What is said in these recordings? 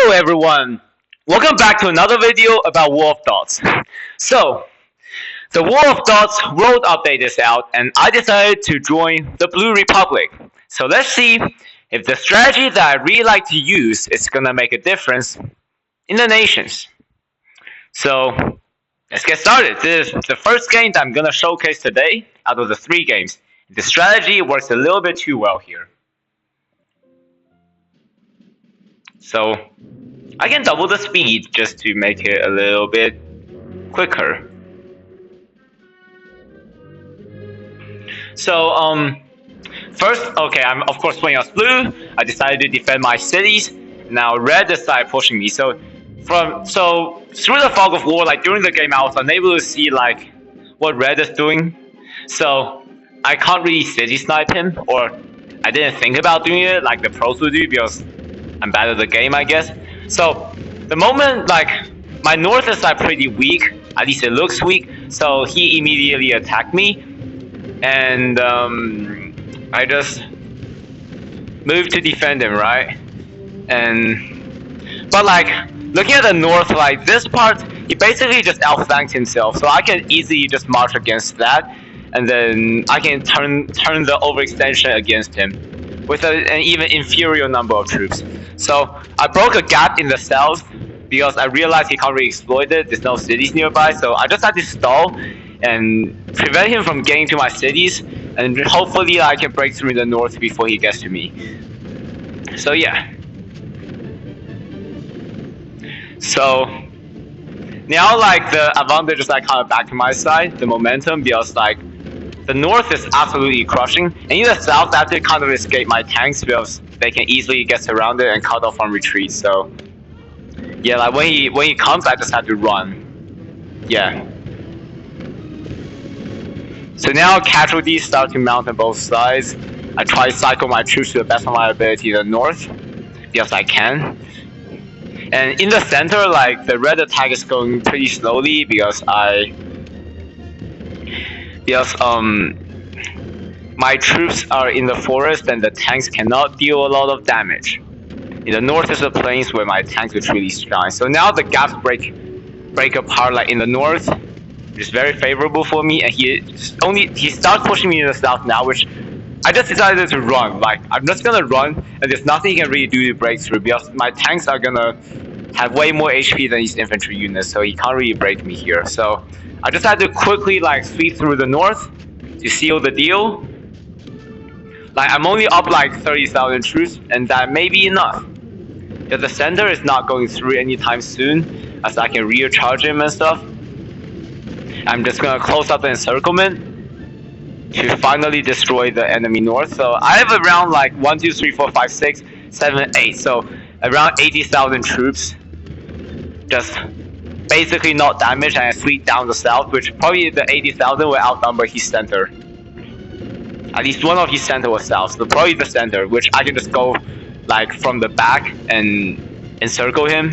Hello everyone! Welcome back to another video about War of Dots. So, the War of Dots world update is out and I decided to join the Blue Republic. So let's see if the strategy that I really like to use is gonna make a difference in the nations. So, let's get started. This is the first game that I'm gonna showcase today out of the 3 games. The strategy works a little bit too well here. So, I can double the speed just to make it a little bit quicker. So, first, okay, I'm of course playing as blue. I decided to defend my cities. Now red decided pushing me. So through the fog of war, like during the game, I was unable to see like what red is doing. So I can't really city snipe him, or I didn't think about doing it like the pros would do because I'm bad at the game, I guess. So the moment like my north is like pretty weak, at least it looks weak. So he immediately attacked me, and I just moved to defend him, right? But like looking at the north, like this part, he basically just outflanked himself. So I can easily just march against that, and then I can turn the overextension against him with an even inferior number of troops. So I broke a gap in the south because I realized he can't really exploit it. There's no cities nearby, so I just had to stall and prevent him from getting to my cities, and hopefully I can break through the north before he gets to me. So yeah. So now like the advantage is like kind of back to my side, the momentum, because like the north is absolutely crushing, and in the south I have to kind of escape my tanks because they can easily get surrounded and cut off on retreat. So yeah, like when he comes, I just have to run. Yeah. So now casualties start to mount on both sides. I try to cycle my troops to the best of my ability to the north, because I can. And in the center, like the red attack is going pretty slowly because my troops are in the forest and the tanks cannot deal a lot of damage. In the north is the plains where my tanks would really shine. So now the gaps break apart like in the north, which is very favorable for me, and he starts pushing me in the south now, which I just decided to run. Like I'm just gonna run, and there's nothing he can really do to break through because my tanks are gonna have way more HP than his infantry units, so he can't really break me here. So I just had to quickly like sweep through the north to seal the deal. Like I'm only up like 30,000 troops, and that may be enough. Because the center is not going through anytime soon, as I can recharge him and stuff. I'm just gonna close up the encirclement to finally destroy the enemy north. So I have around like 1, 2, 3, 4, 5, 6, 7, 8. So around 80,000 troops, just basically not damaged, and I sweep down the south, which probably the 80,000 will outnumber his center. At least one of his center was south, so probably the center, which I can just go like from the back and encircle him.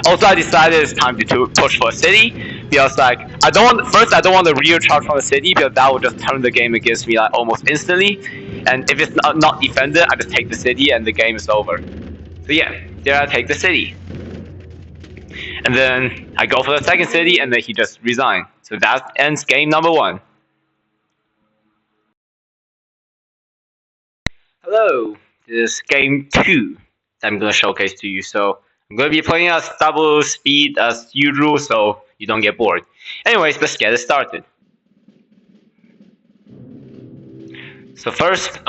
Also, I decided it's time to push for a city because like I don't want to rear charge from the city because that will just turn the game against me like almost instantly. And if it's not defended, I just take the city and the game is over. So yeah, there I take the city. And then I go for the second city, and then he just resigned. So that ends game number 1. Hello, this is game 2 that I'm gonna showcase to you. So I'm gonna be playing at double speed as usual, so you don't get bored. Anyways, let's get it started. So first,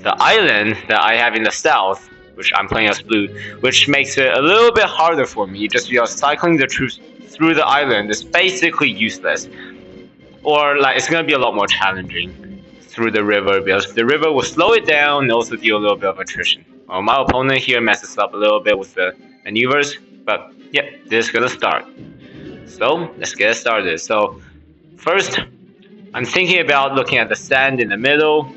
the island that I have in the south, which I'm playing as blue, which makes it a little bit harder for me, just because cycling the troops through the island is basically useless. Or like it's gonna be a lot more challenging through the river, because the river will slow it down and also deal a little bit of attrition. Well, my opponent here messes up a little bit with the maneuvers, but yeah, this is gonna start. So let's get started. So first, I'm thinking about looking at the sand in the middle.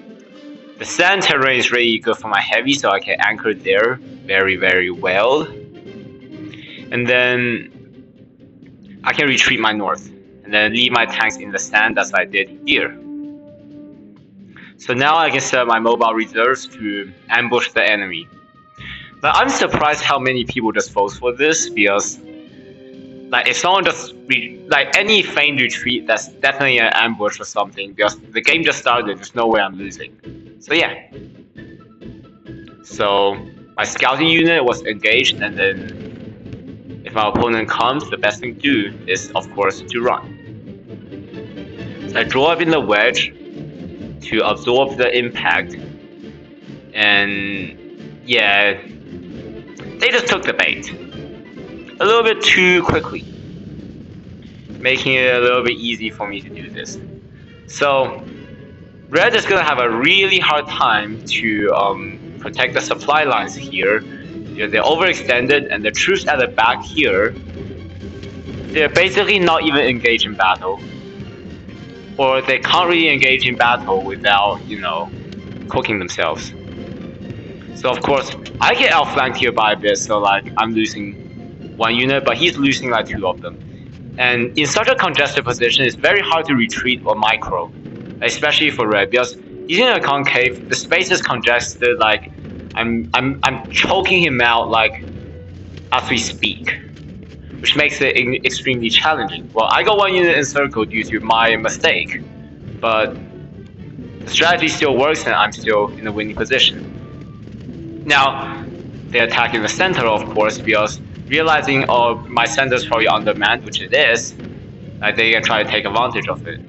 The sand terrain is really good for my heavy, so I can anchor there very, very well. And then I can retreat my north, and then leave my tanks in the sand as I did here. So now I can set my mobile reserves to ambush the enemy. But I'm surprised how many people just vote for this because, like, if someone just like any feigned retreat, that's definitely an ambush or something. Because the game just started, there's no way I'm losing. So yeah. So my scouting unit was engaged, and then if my opponent comes, the best thing to do is, of course, to run. So I draw up in the wedge to absorb the impact, and yeah, they just took the bait a little bit too quickly, making it a little bit easy for me to do this. So Red is gonna have a really hard time to protect the supply lines here. They're overextended, and the troops at the back here, they're basically not even engaged in battle, or they can't really engage in battle without, cooking themselves. So of course, I get outflanked here by a bit, so like I'm losing one unit, but he's losing like two of them. And in such a congested position, it's very hard to retreat or micro, especially for red, because using a concave, the space is congested. Like I'm choking him out like as we speak, which makes it extremely challenging. Well, I got one unit encircled due to my mistake, but the strategy still works, and I'm still in a winning position. Now, they attack in the center, of course, because realizing, oh, my center is probably undermanned, which it is, they can try to take advantage of it.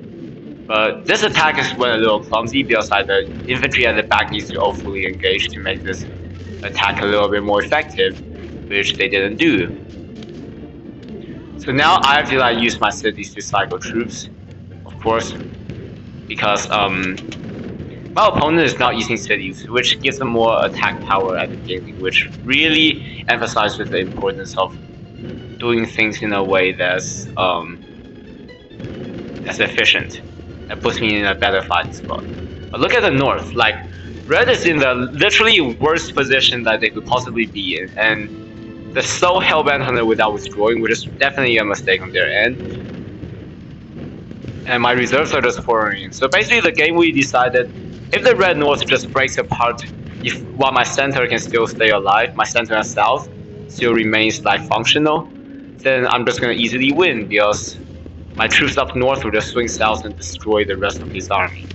But this attack is went a little clumsy because the infantry at the back needs to all fully engage to make this attack a little bit more effective, which they didn't do. So now I have to use my cities to cycle troops, of course, because my opponent is not using cities, which gives them more attack power at the beginning, which really emphasizes the importance of doing things in a way that's efficient. That puts me in a better fighting spot. But look at the north. Like, red is in the literally worst position that they could possibly be in, and they're so hellbent on it without withdrawing, which is definitely a mistake on their end. And my reserves are just pouring in. So basically, the game we decided, if the red north just breaks apart, while my center can still stay alive, my center and south still remains functional, then I'm just gonna easily win because my troops up north will just swing south and destroy the rest of his army.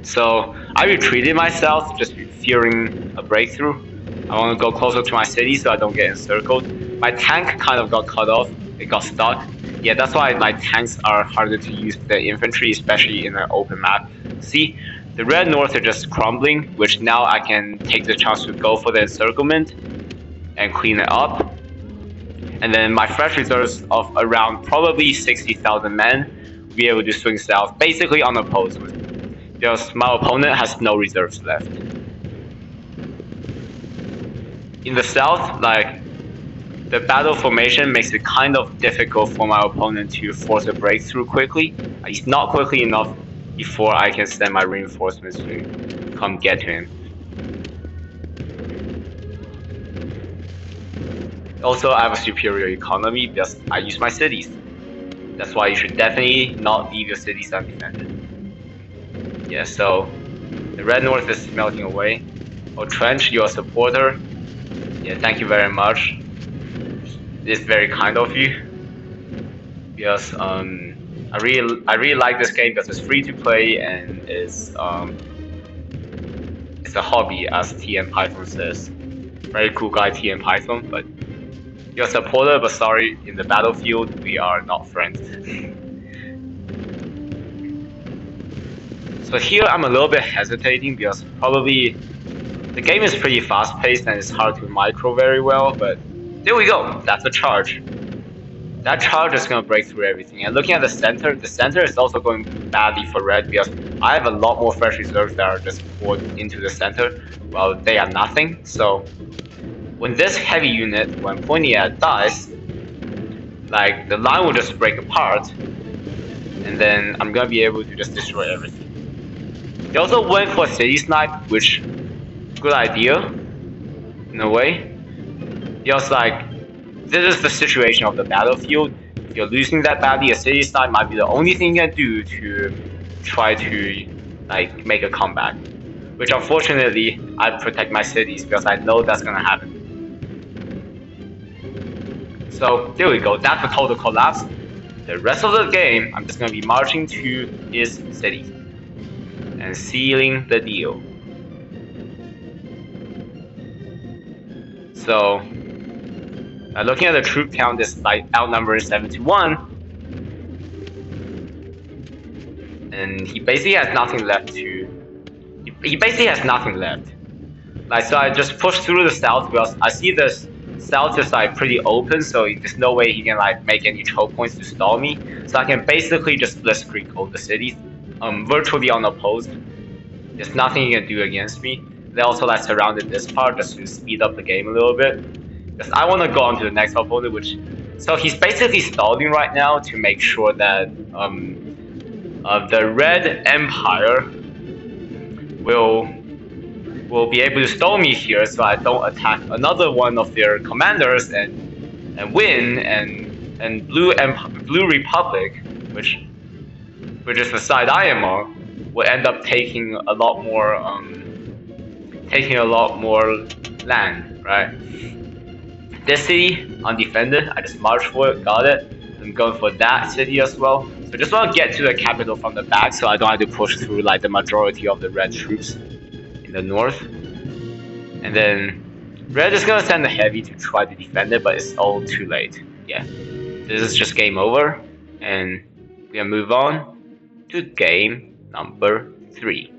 So I retreated myself, just fearing a breakthrough. I want to go closer to my city so I don't get encircled. My tank kind of got cut off. It got stuck. Yeah, that's why my tanks are harder to use than infantry, especially in an open map. See, the red north are just crumbling, which now I can take the chance to go for the encirclement and clean it up. And then my fresh reserves of around probably 60,000 men will be able to swing south, basically unopposed, because my opponent has no reserves left. In the south, the battle formation makes it kind of difficult for my opponent to force a breakthrough quickly. He's not quickly enough before I can send my reinforcements to come get to him. Also, I have a superior economy because I use my cities. That's why you should definitely not leave your cities undefended. Yeah, so the red north is melting away. Oh, Trench, you're a supporter. Yeah, thank you very much. It's very kind of you. Because I really like this game because it's free to play and it's a hobby, as TM Python says. Very cool guy, TM Python, but you're a supporter, but sorry, in the battlefield, we are not friends. So here I'm a little bit hesitating because probably the game is pretty fast paced and it's hard to micro very well, but there we go, that's a charge. That charge is going to break through everything. And looking at the center is also going badly for red because I have a lot more fresh reserves that are just poured into the center while they are nothing. So when this heavy unit, when pointing at dies, the line will just break apart, and then I'm gonna be able to just destroy everything. They also went for city snipe, which good idea in a way. Because this is the situation of the battlefield. If you're losing that badly, a city snipe might be the only thing you can do to try to make a comeback. which unfortunately I protect my cities because I know that's gonna happen. So there we go, that's a total collapse. The rest of the game, I'm just gonna be marching to his city and sealing the deal. So, looking at the troop count, it's like outnumbered 7-1, and he basically has nothing left to. He basically has nothing left. Like, so I just push through the south because I see the south is like pretty open, so there's no way he can like make any choke points to stall me. So I can basically just blitzkrieg all the cities, virtually unopposed. There's nothing he can do against me. They also like surrounded this part just to speed up the game a little bit. Because I want to go on to the next opponent, which so he's basically stalling right now to make sure that the Red Empire will be able to stall me here, so I don't attack another one of their commanders and win. And Blue Republic, which is the side I am on, will end up taking a lot more land, right? This city undefended, I just marched for it, got it. I'm going for that city as well. So just want to get to the capital from the back, so I don't have to push through like the majority of the red troops in the north. And then red is gonna send a heavy to try to defend it, but it's all too late. Yeah, this is just game over, and we're gonna move on to game number 3.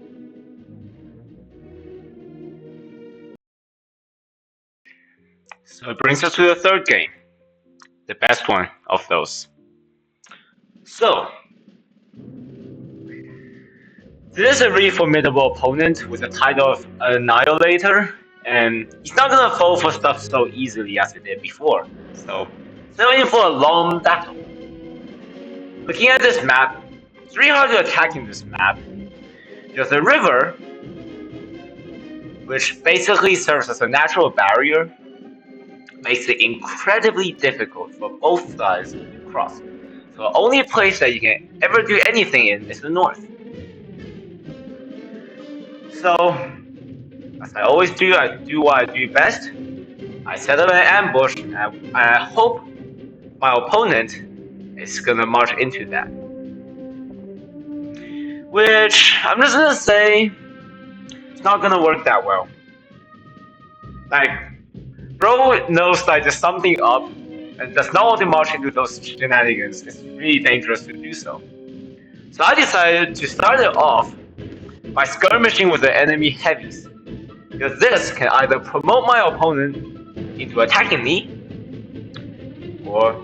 So it brings us to the third game, the best one of those. So, this is a really formidable opponent with the title of Annihilator, and he's not gonna fall for stuff so easily as he did before. So, settle in for a long battle. Looking at this map, it's really hard to attack in this map. There's a river, which basically serves as a natural barrier, makes it incredibly difficult for both sides to cross. So the only place that you can ever do anything in is the north. So, as I always do, I do what I do best. I set up an ambush, and I hope my opponent is gonna march into that. Which, I'm just gonna say, it's not gonna work that well. Like, bro knows like there's something up, and does not want to march into those shenanigans. It's really dangerous to do so. So I decided to start it off by skirmishing with the enemy heavies, because this can either promote my opponent into attacking me, or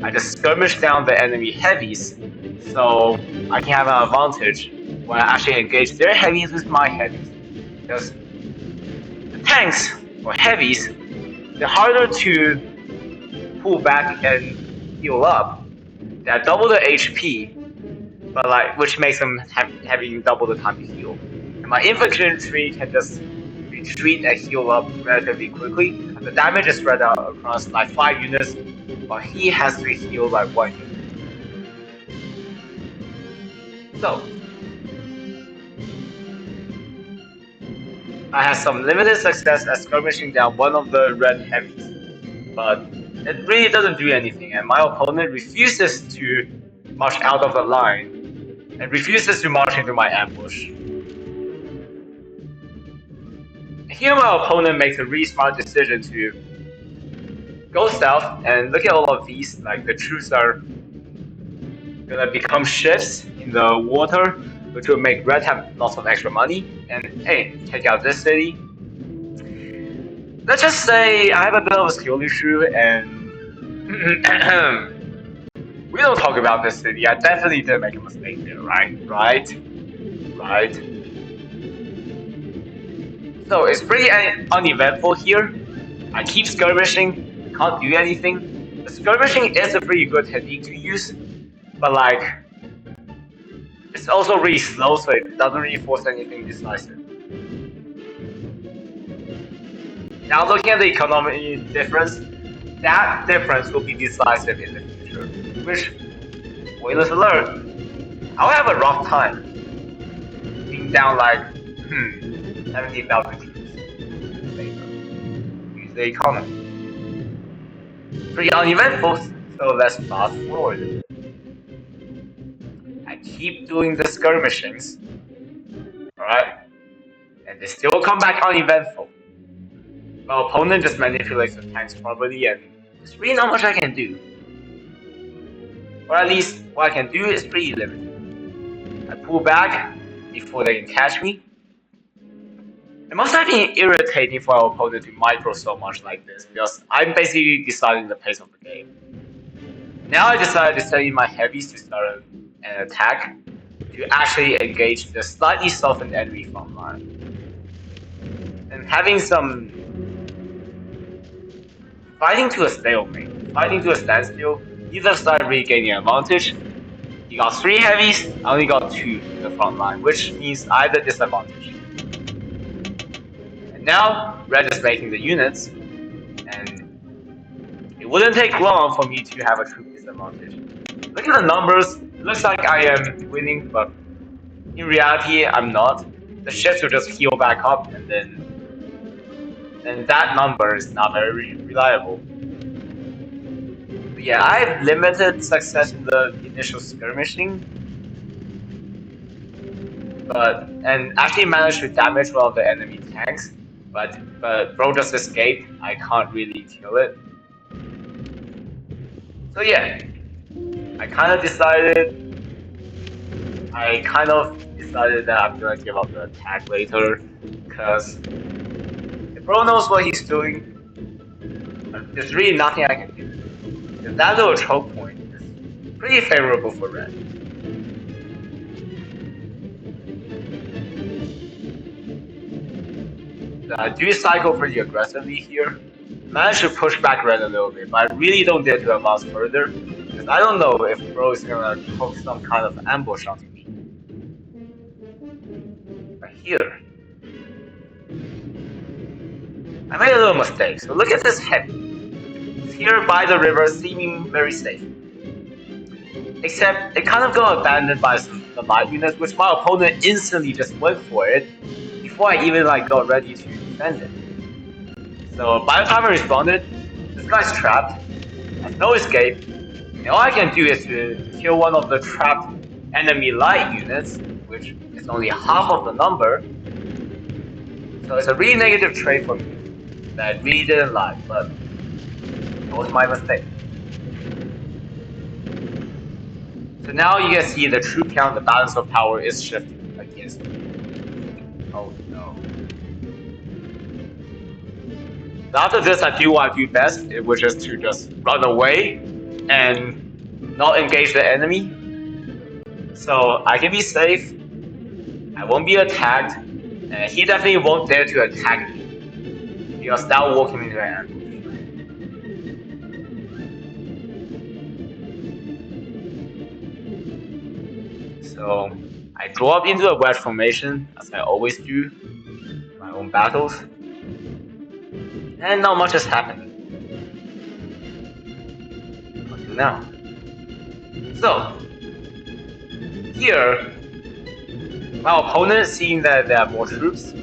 I just skirmish down the enemy heavies so I can have an advantage when I actually engage their heavies with my heavies. Because the tanks or heavies, they're harder to pull back and heal up. They have double the HP, but like which makes them having double the time to heal. And my infantry can just retreat and heal up relatively quickly, and the damage is spread out across like 5 units, while he has to heal like 1 unit. So, I had some limited success at skirmishing down one of the red heavies, but it really doesn't do anything, and my opponent refuses to march out of the line and refuses to march into my ambush. Here my opponent makes a really smart decision to go south and look at all of these, like the troops are gonna become ships in the water, which will make red have lots of extra money. And hey, check out this city. Let's just say I have a bit of a skill issue, and we don't talk about this city. I definitely did make a mistake there, right? So it's pretty uneventful here. I keep skirmishing, can't do anything. The skirmishing is a pretty good technique to use, but like, it's also really slow, so it doesn't really force anything decisive. Now looking at the economic difference, that difference will be decisive in the future, which, spoilers alert, I'll have a rough time being down like 70,000 troops later. Use the economy. Pretty uneventful, so let's fast forward a bit. I keep doing the skirmishings, alright? And they still come back uneventful. My opponent just manipulates the tanks properly, and there's really not much I can do. Or at least, what I can do is pretty limited. I pull back before they can catch me. It must have been irritating for our opponent to micro so much like this, because I'm basically deciding the pace of the game. Now I decided to send in my heavies to start an attack to actually engage the slightly softened enemy front line. And having some fighting to a stalemate, fighting to a standstill, neither side really gaining an advantage. He got 3 heavies, I only got 2 in the front line, which means I had a disadvantage. And now, Red is making the units, and it wouldn't take long for me to have a true disadvantage. Look at the numbers, it looks like I am winning, but in reality, I'm not. The ships will just heal back up, and then that number is not very reliable. But yeah, I have limited success in the initial skirmishing, and actually managed to damage one of the enemy tanks. But bro just escaped. I can't really kill it. So yeah, I kind of decided that I'm gonna give up the attack later, because if bro knows what he's doing, there's really nothing I can do. And that little choke point is pretty favorable for Red. I do cycle pretty aggressively here. Managed to push back Red a little bit, but I really don't dare to advance further, because I don't know if bro is gonna poke some kind of ambush onto me. Right here, I made a little mistake, so look at this heavy. It's here by the river, seeming very safe. Except, it kind of got abandoned by the light units, which my opponent instantly just went for it, before I even got ready to defend it. So by the time I responded, this guy's trapped, has no escape, and all I can do is to kill one of the trapped enemy light units, which is only half of the number. So it's a really negative trade for me that I really didn't like, but it was my mistake. So now you can see the troop count, the balance of power is shifting against me. Oh no. So after this, I do what I do best, which is to just run away and not engage the enemy. So I can be safe, I won't be attacked, and he definitely won't dare to attack me, because that will walk him into an ambush. So I draw up into a wedge formation, as I always do in my own battles, and not much has happened until now. So here, my opponent, seeing that there are more troops,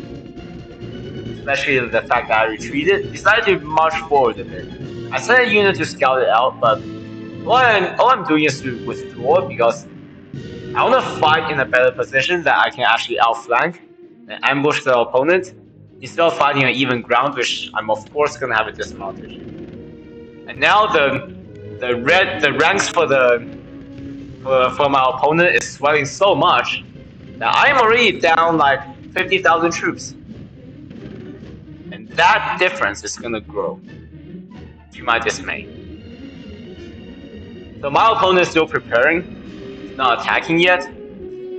especially the fact that I retreated, decided to march forward a bit. I sent a unit to scout it out, but all I'm doing is to withdraw, because I want to fight in a better position that I can actually outflank and ambush the opponent, instead of fighting on even ground, which I'm of course gonna have a disadvantage. And now the ranks for my opponent is swelling so much that I am already down 50,000 troops. And that difference is gonna grow, to my dismay. So my opponent is still preparing, he's not attacking yet.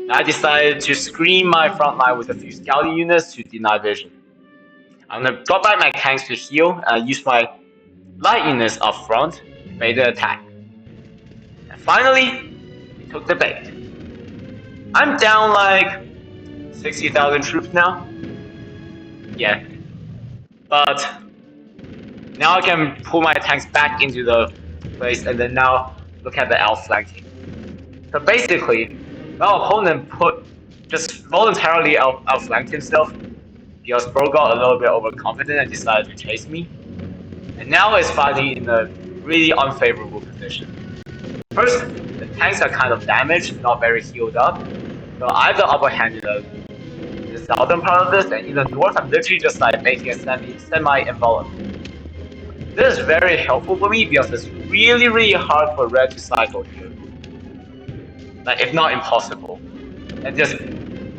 I decided to screen my front line with a few scouting units to deny vision. I'm gonna drop back my tanks to heal and use my light units up front to bait the attack. And finally, we took the bait. I'm down 60,000 troops now. Yeah. But now I can pull my tanks back into the place and then now look at the outflanking. So basically, my opponent put just voluntarily outflanked himself because Bro got a little bit overconfident and decided to chase me. And now it's fighting in a really unfavorable position. First, the tanks are kind of damaged, not very healed up. So I have the upper hand in the southern part of this, and in the north, I'm literally just like making a semi envelopment. This is very helpful for me because it's really hard for red to cycle here, like if not impossible. And just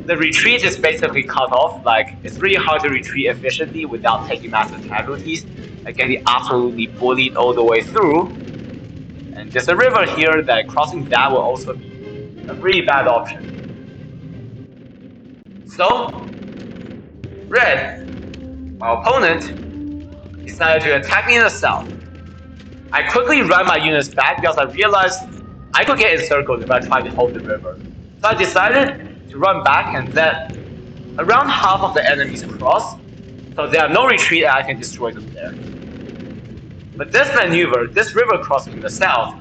the retreat is basically cut off. Like it's really hard to retreat efficiently without taking massive casualties, like getting absolutely bullied all the way through. And there's a river here that crossing that will also be a really bad option. So, red, my opponent, decided to attack me in the south. I quickly ran my units back because I realized I could get encircled if I tried to hold the river. So I decided to run back and let around half of the enemies cross, so they have no retreat and I can destroy them there. But this maneuver, this river crossing in the south,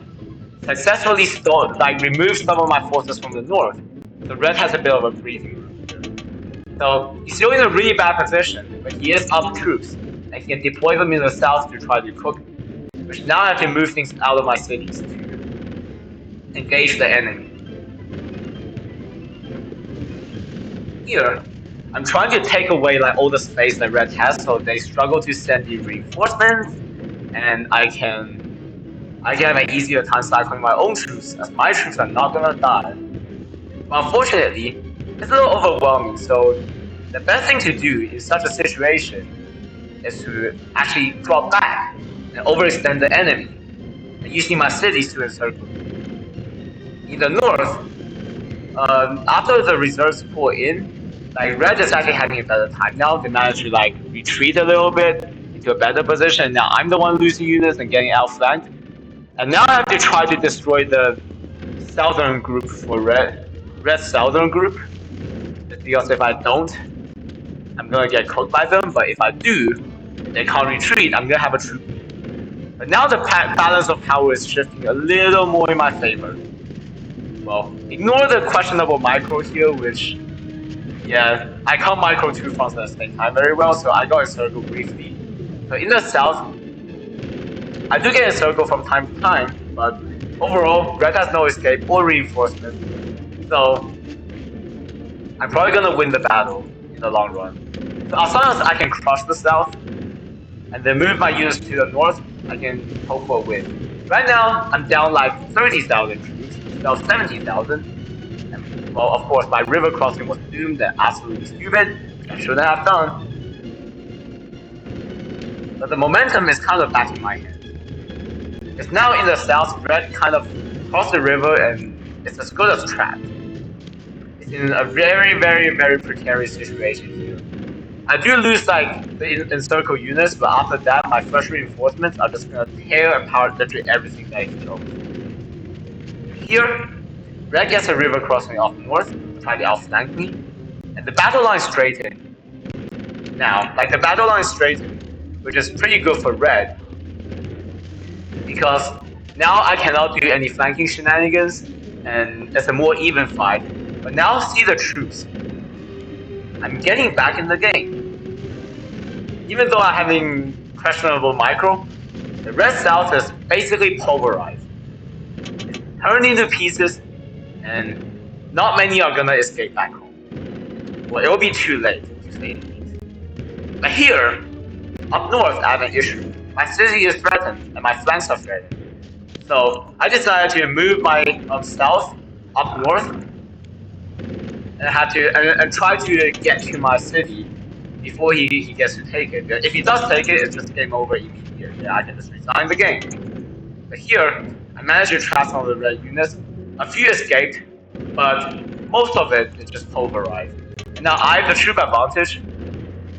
successfully removed some of my forces from the north. So red has a bit of a breathing room here. So he's still in a really bad position, but he is up troops, and he can deploy them in the south to try to cook me. Which now I have to move things out of my cities to engage the enemy. Here, I'm trying to take away like all the space that red has, so they struggle to send the reinforcements, and I can have an easier time cycling my own troops, as my troops are not gonna die. But unfortunately, it's a little overwhelming, so the best thing to do in such a situation is to actually drop back and overextend the enemy, and using my cities to encircle them. In the north, after the reserves pull in, like red is actually having a better time now. They managed to like retreat a little bit into a better position. Now I'm the one losing units and getting outflanked. And now I have to try to destroy the southern group for red southern group. Just because if I don't, I'm gonna get cooked by them. But if I do, they can't retreat. I'm gonna have a troop. But now the balance of power is shifting a little more in my favor. Well, ignore the questionable micro here, which, yeah, I can't micro two fronts at the same time very well, so I got encircled briefly. So in the south, I do get encircled from time to time, but overall, red has no escape or reinforcement, so I'm probably gonna win the battle in the long run. So as long as I can crush the south, and then move my units to the north, I can hope for a win. Right now, I'm down like 30,000 troops, instead of 70,000. And, well, of course, my river crossing was doomed and absolutely stupid, which I shouldn't have done. But the momentum is kind of back in my hands. It's now in the south, red kind of crossed the river and it's as good as trapped. It's in a very precarious situation here. I do lose like the encircle units, but after that, my fresh reinforcements are just gonna tear apart literally everything that he throws. Here, red gets a river crossing off north, trying to outflank me, and the battle line straightened. Now, like the battle line straightened, which is pretty good for red, because now I cannot do any flanking shenanigans, and it's a more even fight. But now see the troops. I'm getting back in the game. Even though I'm having questionable micro, the red south is basically pulverized. It's turned into pieces, and not many are gonna escape back home. Well, it'll be too late, to say the least. But here, up north, I have an issue. My city is threatened, and my flanks are threatened. So I decided to move my south up north, and try to get to my city before he gets to take it. If he does take it, it's just game over immediately. I can just resign the game. But here, I managed to trap some of the red units. A few escaped, but most of it is just pulverized. And now I have the troop advantage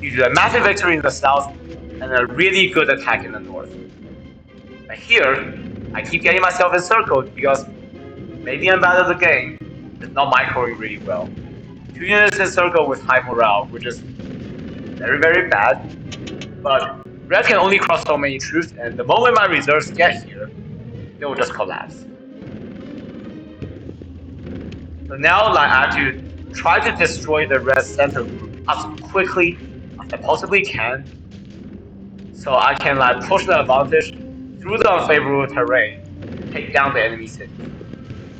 due to a massive victory in the south and a really good attack in the north. But here, I keep getting myself encircled because maybe I'm bad at the game. It's not microing really well. 2 units encircled with high morale, which is very bad. But red can only cross so many troops, and the moment my reserves get here, they will just collapse. So now, like, I have to try to destroy the red center group as quickly as I possibly can, so I can like push the advantage through the unfavorable terrain to take down the enemy cities.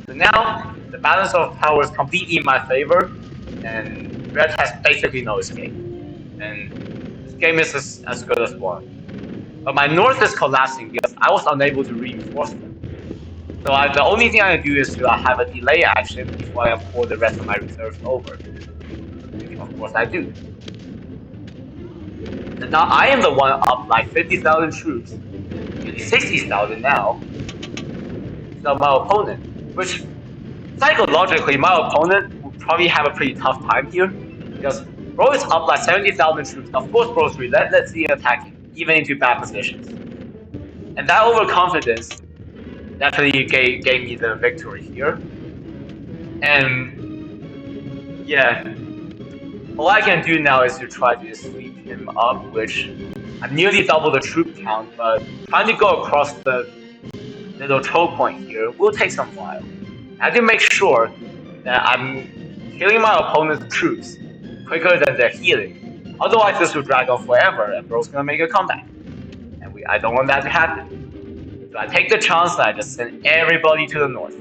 So now the balance of power is completely in my favor, and red has basically no escape. And this game is as good as won. But my north is collapsing because I was unable to reinforce them. So the only thing I can do is to have a delay action before I pour the rest of my reserves over. Which of course I do. And now I am the one up like 50,000 troops, nearly 60,000 now. So my opponent, which psychologically my opponent would probably have a pretty tough time here, because bro is up like 70,000 troops. Of course bro's relentlessly attacking, even into bad positions. And that overconfidence definitely gave me the victory here. And yeah, all I can do now is to try to sweep him up, which I've nearly doubled the troop count, but trying to go across the little choke point here will take some while. I have to make sure that I'm killing my opponent's troops quicker than they're healing. Otherwise this will drag on forever and bro's gonna make a comeback. And I don't want that to happen. So I take the chance and I just send everybody to the north.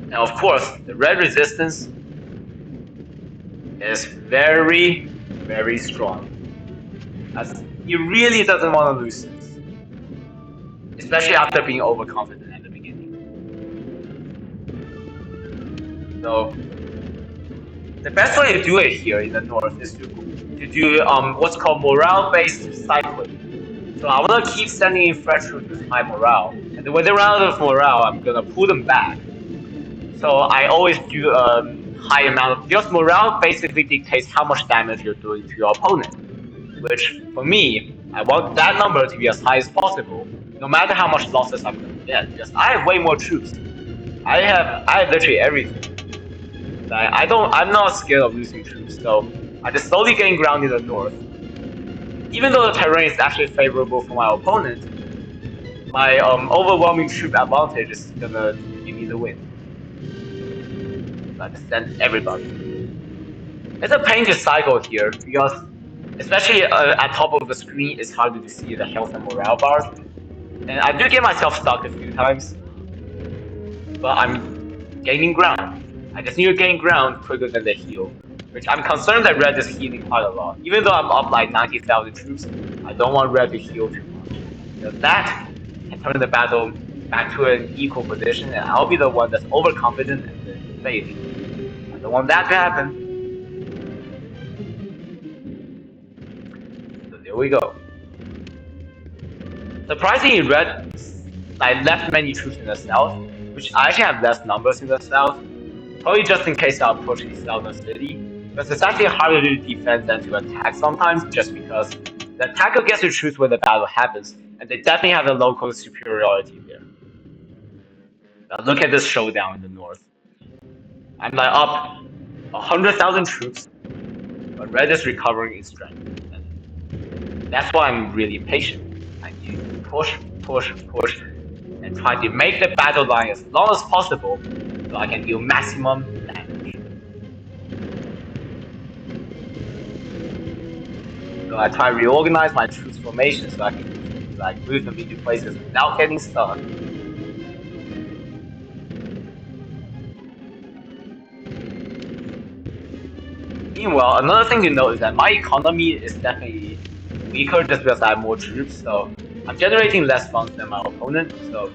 And of course, the red resistance is very, very strong. As he really doesn't want to lose this. Especially after being overconfident at the beginning. So the best way to do it here in the north is to do what's called morale-based cycling. So I want to keep sending in fresh troops with high morale, and then when they run out of morale, I'm gonna pull them back. So I always do a high amount of, because morale basically dictates how much damage you're doing to your opponent. Which for me, I want that number to be as high as possible, no matter how much losses I'm gonna get, because I have way more troops. I have literally everything. I'm not scared of losing troops, so I just slowly gain ground in the north. Even though the terrain is actually favorable for my opponent, my overwhelming troop advantage is gonna give me the win. So I just send everybody. It's a pain to cycle here because, especially at top of the screen, it's hard to see the health and morale bars. And I do get myself stuck a few times, but I'm gaining ground. I just need to gain ground quicker than the heal, which I'm concerned that red is healing quite a lot. Even though I'm up like 90,000 troops, I don't want red to heal too much. Because that can turn the battle back to an equal position, and I'll be the one that's overconfident and then failing. I don't want that to happen. So there we go. Surprisingly, red left many troops in the south, which I actually have less numbers in the south. Probably just in case I approach the southern city, because it's actually harder to defend than to attack sometimes, just because the attacker gets to choose when the battle happens, and they definitely have a local superiority there. Now look at this showdown in the north. I'm like up 100,000 troops, but red is recovering its strength. And that's why I'm really impatient. I need to push, and try to make the battle line as long as possible so I can deal maximum damage. So I try to reorganize my troops formation so I can move them into places without getting stuck. Meanwhile, another thing to note is that my economy is definitely weaker just because I have more troops, so I'm generating less funds than my opponent, so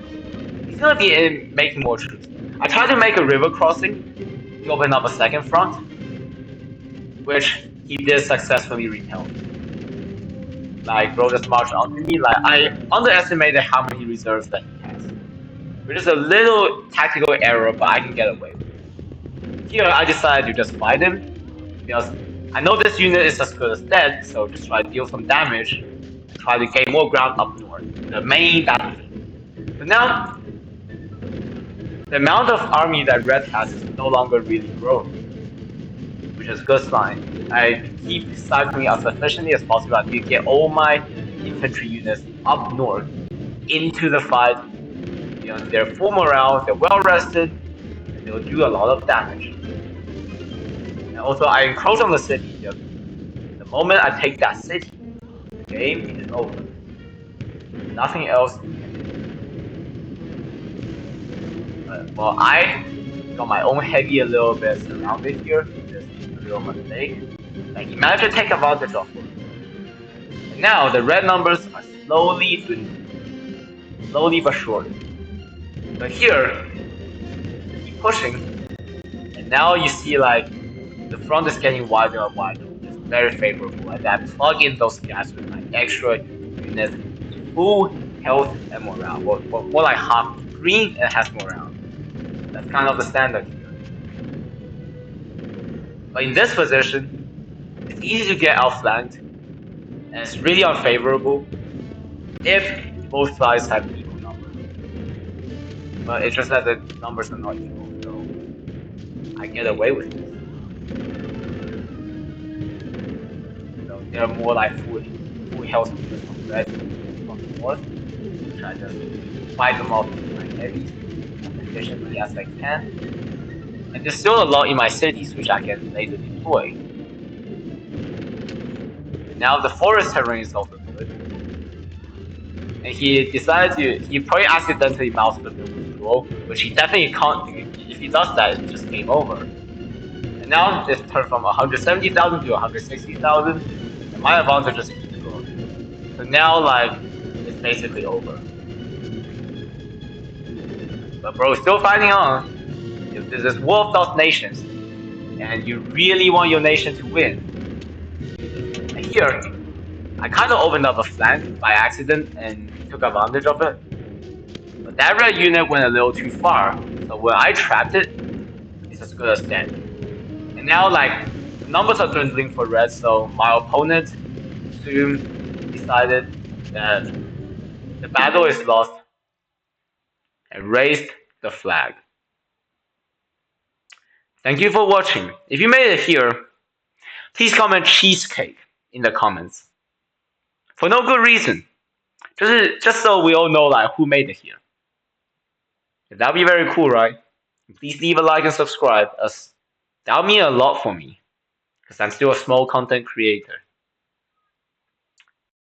he's gonna be making more troops. I tried to make a river crossing to open up a second front, which he did successfully repel. Like, bro just marched onto me, like, I underestimated how many reserves that he has. Which is a little tactical error, but I can get away with it. Here, I decided to just fight him, because I know this unit is as good as dead, so just try to deal some damage, and try to gain more ground up north, the main battlefield. But now, the amount of army that red has is no longer really growing, which is a good sign. I keep cycling as efficiently as possible until I get all my infantry units up north into the fight They're full morale, they're well rested, and they'll do a lot of damage. And also, I encroach on the city. The moment I take that city, the game is over. Nothing else can do. Well, I got my own heavy a little bit surrounded here with this a little mistake that he managed to take advantage of for a bit. And now the red numbers are slowly dwindling, slowly but surely. But here, I keep pushing, and now you see like the front is getting wider and wider, which is very favorable. And I plug in those gaps with my extra units with full health and morale, or more like half green and half morale. That's kind of the standard here. But in this position, it's easy to get outflanked, and it's really unfavorable if both sides have equal numbers. But it's just that the numbers are not equal, so I get away with this. So there are more like full health units from red from the north, which I just fight them off with my heavies as efficiently as I can. And there's still a lot in my cities which I can later deploy. And now the forest terrain is also good. And he probably accidentally moused the withdrawal, which he definitely can't do. If he does that, it's just game over. And now it's turned from 170,000 to 160,000, and my advantage just keeps growing. So now, like, it's basically over. But bro, still fighting on. There's this war of those nations, and you really want your nation to win. And here, I kind of opened up a flank by accident, and he took advantage of it. But that red unit went a little too far, so when I trapped it, it's as good as dead. And now, like, the numbers are dwindling for red, so my opponent soon decided that the battle is lost and raised the flag. Thank you for watching. If you made it here, please comment cheesecake in the comments. For no good reason. Just so we all know like who made it here. That'd be very cool, right? Please leave a like and subscribe, as that would mean a lot for me, because I'm still a small content creator.